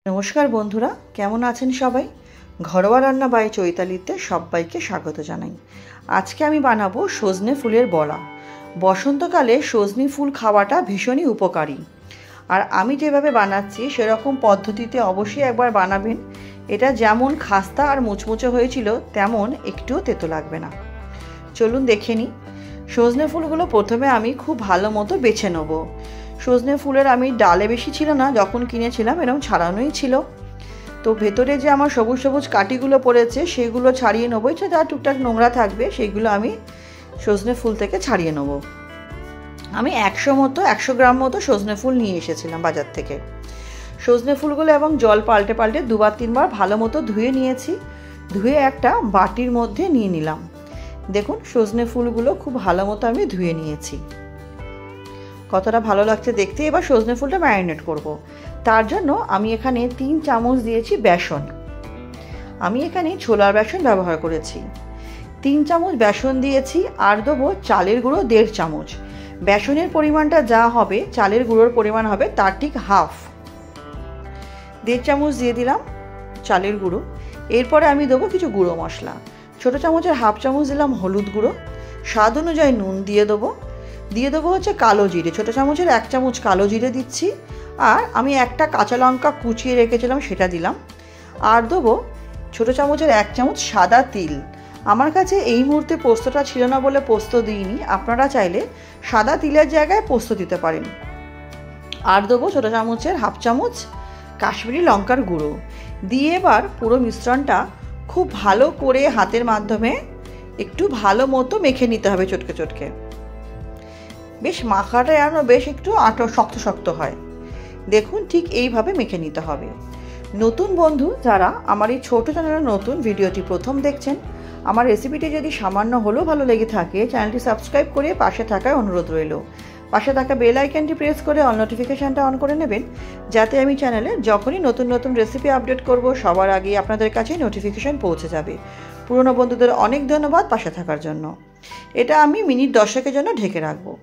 নমস্কার বন্ধুরা, কেমন আছেন সবাই? ঘরোয়া রান্না বাই চৈতালিতে সবাইকে স্বাগত জানাই। আজকে আমি বানাবো সজনে ফুলের বড়া। বসন্তকালে সজনে ফুল খাওয়াটা ভীষণই উপকারী, আর আমি যেভাবে বানাচ্ছি সেরকম পদ্ধতিতে অবশ্যই একবার বানাবেন। এটা যেমন খাস্তা আর মুচমুচে হয়েছিল তেমন একটুও তেতো লাগবে না। চলুন দেখে নিই। সজনে ফুলগুলো প্রথমে আমি খুব ভালো মতো বেছে নেব। সজনে ফুলের আমি ডালে বেশি ছিল না, যখন কিনেছিলাম এরকম ছাড়ানোই ছিল। তো ভেতরে যে আমার সবুজ সবুজ কাঠিগুলো পড়েছে সেগুলো ছাড়িয়ে নেবো। যা টুকটাক নোংরা থাকবে সেগুলো আমি সজনে ফুল থেকে ছাড়িয়ে নেব। আমি 100 গ্রাম মতো সজনে ফুল নিয়ে এসেছিলাম বাজার থেকে। সজনে ফুলগুলো এবং জল পাল্টে পাল্টে 2-3 বার ভালো মতো ধুয়ে নিয়েছি। ধুয়ে একটা বাটির মধ্যে নিয়ে নিলাম। দেখুন সজনে ফুলগুলো খুব ভালো মতো আমি ধুয়ে নিয়েছি। কতটা ভালো লাগছে দেখতে। এবার সজনে ফুলটা ম্যারিনেট করব। তার জন্য আমি এখানে 3 চামচ দিয়েছি বেসন। আমি এখানে ছোলার বেসন ব্যবহার করেছি। 3 চামচ বেসন দিয়েছি, আর দেবো চালের গুঁড়ো 1.5 চামচ। বেসনের পরিমাণটা যা হবে চালের গুঁড়োর পরিমাণ হবে তার ঠিক হাফ। 1.5 চামচ দিয়ে দিলাম চালের গুঁড়ো। এরপরে আমি দেবো কিছু গুঁড়ো মশলা। ছোটো চামচের হাফ চামচ দিলাম হলুদ গুঁড়ো। স্বাদ অনুযায়ী নুন দিয়ে দেবো হচ্ছে কালো জিরে। ছোটো চামচের 1 চামচ কালো জিরে দিচ্ছি। আর আমি একটা কাঁচা লঙ্কা কুচিয়ে রেখেছিলাম সেটা দিলাম। আর দেবো ছোটো চামচের 1 চামচ সাদা তিল। আমার কাছে এই মুহূর্তে পোস্তটা ছিল না বলে পোস্ত দিইনি, আপনারা চাইলে সাদা তিলের জায়গায় পোস্ত দিতে পারেন। আর দেবো ছোটো চামচের হাফ চামচ কাশ্মীরি লঙ্কার গুঁড়ো দিয়ে এবার পুরো মিশ্রণটা খুব ভালো করে হাতের মাধ্যমে একটু ভালো মতো মেখে নিতে হবে চটকে চটকে। বেশ মাখাটা যেন বেশ একটু শক্ত শক্ত হয়। দেখুন ঠিক এইভাবে মেখে নিতে হবে। নতুন বন্ধু যারা আমার এই ছোটো চ্যানেলে নতুন ভিডিওটি প্রথম দেখছেন, আমার রেসিপিটি যদি সামান্য হলেও ভালো লেগে থাকে চ্যানেলটি সাবস্ক্রাইব করে পাশে থাকার অনুরোধ রইল। পাশে থাকা বেল আইকনটি প্রেস করে অল নোটিফিকেশানটা অন করে নেবেন, যাতে আমি চ্যানেলে যখনই নতুন নতুন রেসিপি আপডেট করব সবার আগে আপনাদের কাছে নোটিফিকেশান পৌঁছে যাবে। পুরনো বন্ধুদের অনেক ধন্যবাদ পাশে থাকার জন্য। এটা আমি মিনিট 10-এর জন্য ঢেকে রাখবো।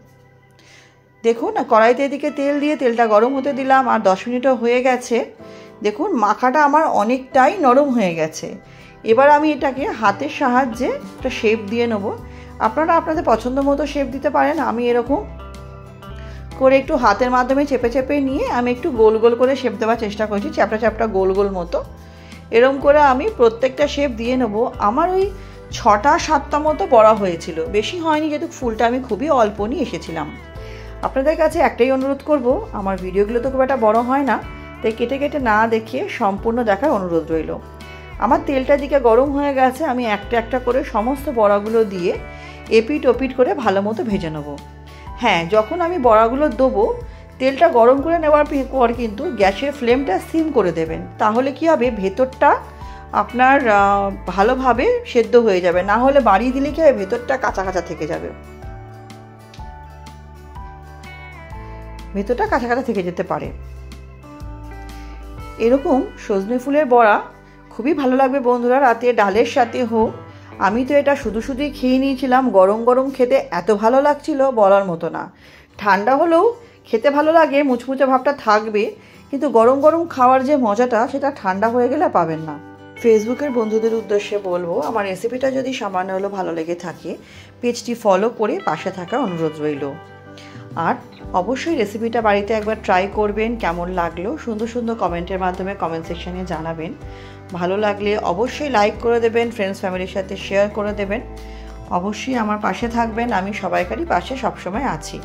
দেখুন কড়াইতে এদিকে তেল দিয়ে তেলটা গরম হতে দিলাম, আর 10 মিনিটও হয়ে গেছে। দেখুন মাখাটা আমার অনেকটাই নরম হয়ে গেছে। এবার আমি এটাকে হাতের সাহায্যে একটা শেপ দিয়ে নেব। আপনারা আপনাদের পছন্দ মতো শেপ দিতে পারেন। আমি এরকম করে একটু হাতের মাধ্যমে চেপে চেপে নিয়ে আমি একটু গোল গোল করে শেপ দেওয়ার চেষ্টা করছি, চ্যাপটা চ্যাপটা গোল গোল মতো। এরকম করে আমি প্রত্যেকটা শেপ দিয়ে নেব। আমার ওই 6-7টা মতো বড়া হয়েছিল, বেশি হয়নি, যেহেতু ফুলটা আমি খুবই অল্প নিয়ে এসেছিলাম। আপনাদের কাছে একটাই অনুরোধ করব, আমার ভিডিওগুলো তো খুব একটা বড় হয় না, তাই কেটে কেটে না দেখিয়ে সম্পূর্ণ দেখার অনুরোধ রইল। আমার তেলটা দিকে গরম হয়ে গেছে। আমি একটা একটা করে সমস্ত বড়াগুলো দিয়ে এপিট ওপিট করে ভালো মতো ভেজে নেব। হ্যাঁ, যখন আমি বড়াগুলো দেবো তেলটা গরম করে নেওয়ার পর কিন্তু গ্যাসের ফ্লেমটা সিম করে দেবেন। তাহলে কি হবে, ভেতরটা আপনার ভালোভাবে সেদ্ধ হয়ে যাবে। না হলে বাড়িয়ে দিলে কি হবে, ভেতরটা কাঁচা কাঁচা থেকে যাবে, ভেতরটা কাঁচা কাঁচা থেকে যেতে পারে। এরকম সজনে ফুলের বড়া খুবই ভালো লাগবে বন্ধুরা, রাতে ডালের সাথে হোক। আমি তো এটা শুধু শুধুই খেয়ে নিয়েছিলাম। গরম গরম খেতে এত ভালো লাগছিল বলার মতো না। ঠান্ডা হলেও খেতে ভালো লাগে, মুচমুচে ভাবটা থাকবে, কিন্তু গরম গরম খাওয়ার যে মজাটা সেটা ঠান্ডা হয়ে গেলে পাবেন না। ফেসবুকের বন্ধুদের উদ্দেশ্যে বলবো, আমার রেসিপিটা যদি সামান্য হলেও ভালো লেগে থাকে পেজটি ফলো করে পাশে থাকার অনুরোধ রইল। আর অবশ্যই রেসিপিটা বাড়িতে একবার ট্রাই করবেন। কেমন লাগলো সুন্দর সুন্দর কমেন্টের মাধ্যমে কমেন্ট সেকশানে জানাবেন। ভালো লাগলে অবশ্যই লাইক করে দেবেন, ফ্রেন্ডস ফ্যামিলির সাথে শেয়ার করে দেবেন। অবশ্যই আমার পাশে থাকবেন, আমি সবাইকারই পাশে সবসময় আছি।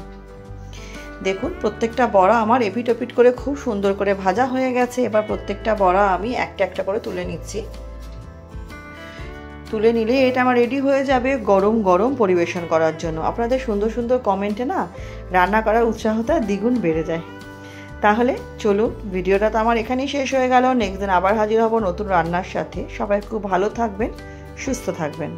দেখুন প্রত্যেকটা বড়া আমার এপিট ওপিট করে খুব সুন্দর করে ভাজা হয়ে গেছে। এবার প্রত্যেকটা বড়া আমি একটা একটা করে তুলে নিচ্ছি। তুলে নিলে এটা আমার রেডি হয়ে যাবে গরম গরম পরিবেশন করার জন্য। আপনাদের সুন্দর সুন্দর কমেন্টে না রান্না করার উৎসাহটা দ্বিগুণ বেড়ে যায়। তাহলে চলুন, ভিডিওটা তো আমার এখানেই শেষ হয়ে গেল। নেক্সট দিন আবার হাজির হব নতুন রান্নার সাথে। সবাই খুব ভালো থাকবেন, সুস্থ থাকবেন।